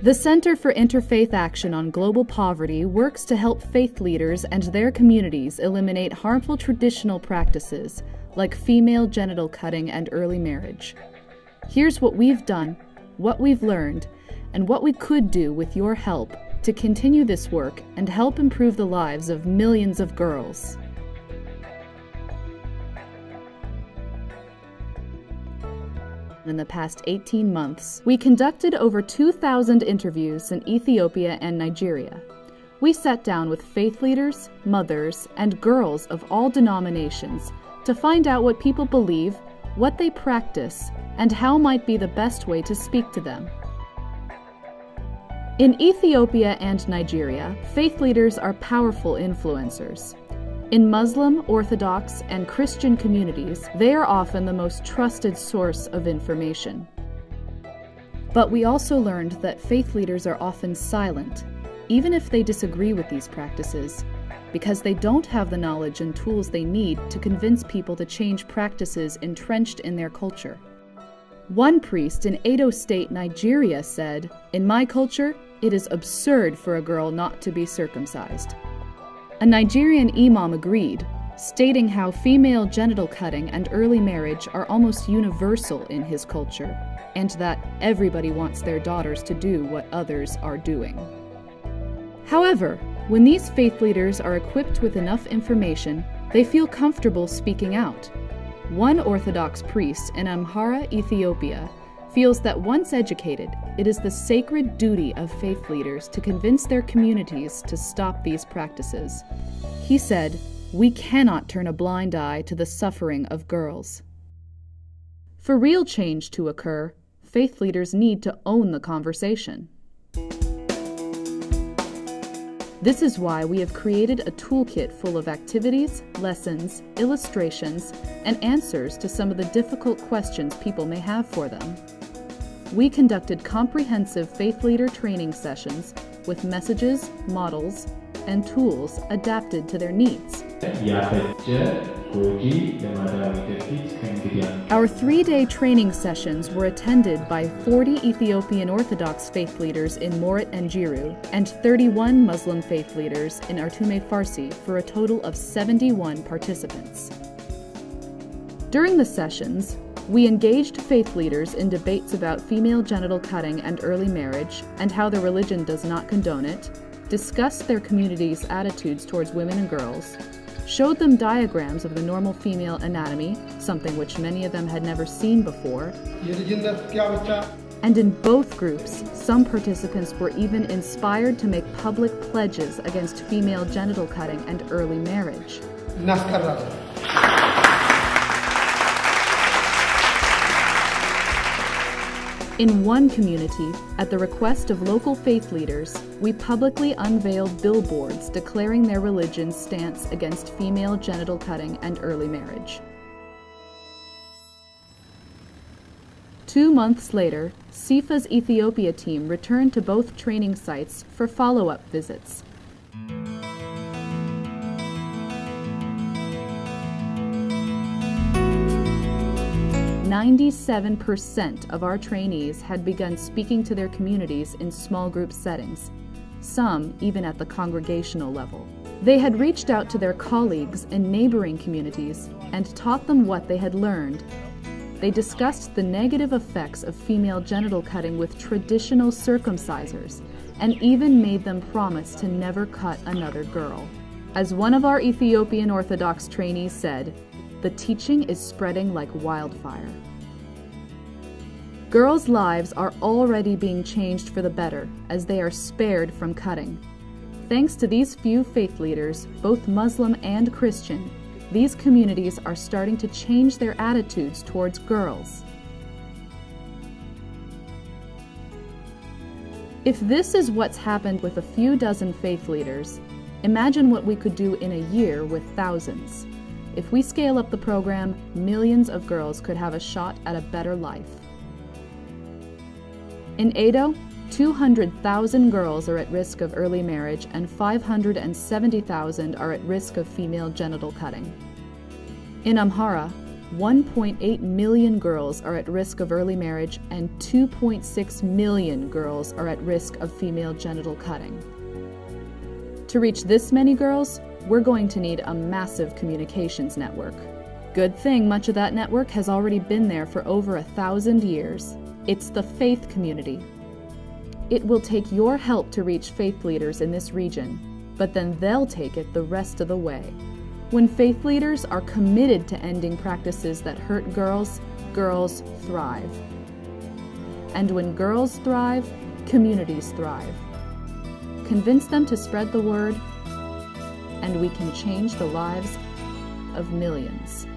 The Center for Interfaith Action on Global Poverty works to help faith leaders and their communities eliminate harmful traditional practices like female genital cutting and early marriage. Here's what we've done, what we've learned, and what we could do with your help to continue this work and help improve the lives of millions of girls. In the past 18 months, we conducted over 2,000 interviews in Ethiopia and Nigeria. We sat down with faith leaders, mothers, and girls of all denominations to find out what people believe, what they practice, and how might be the best way to speak to them. In Ethiopia and Nigeria, faith leaders are powerful influencers. In Muslim, Orthodox, and Christian communities, they are often the most trusted source of information. But we also learned that faith leaders are often silent, even if they disagree with these practices, because they don't have the knowledge and tools they need to convince people to change practices entrenched in their culture. One priest in Edo State, Nigeria said, "In my culture, it is absurd for a girl not to be circumcised." A Nigerian imam agreed, stating how female genital cutting and early marriage are almost universal in his culture, and that everybody wants their daughters to do what others are doing. However, when these faith leaders are equipped with enough information, they feel comfortable speaking out. One Orthodox priest in Amhara, Ethiopia, feels that once educated, it is the sacred duty of faith leaders to convince their communities to stop these practices. He said, "We cannot turn a blind eye to the suffering of girls." For real change to occur, faith leaders need to own the conversation. This is why we have created a toolkit full of activities, lessons, illustrations, and answers to some of the difficult questions people may have for them. We conducted comprehensive faith leader training sessions with messages, models, and tools adapted to their needs. Our 3-day training sessions were attended by 40 Ethiopian Orthodox faith leaders in Morit and Jiru and 31 Muslim faith leaders in Artume Farsi for a total of 71 participants. During the sessions, we engaged faith leaders in debates about female genital cutting and early marriage and how their religion does not condone it, discussed their community's attitudes towards women and girls, showed them diagrams of the normal female anatomy, something which many of them had never seen before, and in both groups, some participants were even inspired to make public pledges against female genital cutting and early marriage. In one community, at the request of local faith leaders, we publicly unveiled billboards declaring their religion's stance against female genital cutting and early marriage. 2 months later, CIFA's Ethiopia team returned to both training sites for follow-up visits. 97% of our trainees had begun speaking to their communities in small group settings, some even at the congregational level. They had reached out to their colleagues in neighboring communities and taught them what they had learned. They discussed the negative effects of female genital cutting with traditional circumcisers and even made them promise to never cut another girl. As one of our Ethiopian Orthodox trainees said, "The teaching is spreading like wildfire." Girls' lives are already being changed for the better as they are spared from cutting. Thanks to these few faith leaders, both Muslim and Christian, these communities are starting to change their attitudes towards girls. If this is what's happened with a few dozen faith leaders, imagine what we could do in a year with thousands. If we scale up the program, millions of girls could have a shot at a better life. In Edo, 200,000 girls are at risk of early marriage and 570,000 are at risk of female genital cutting. In Amhara, 1.8 million girls are at risk of early marriage, and 2.6 million girls are at risk of female genital cutting. To reach this many girls, we're going to need a massive communications network. Good thing much of that network has already been there for over 1,000 years. It's the faith community. It will take your help to reach faith leaders in this region, but then they'll take it the rest of the way. When faith leaders are committed to ending practices that hurt girls, girls thrive. And when girls thrive, communities thrive. Convince them to spread the word, and we can change the lives of millions.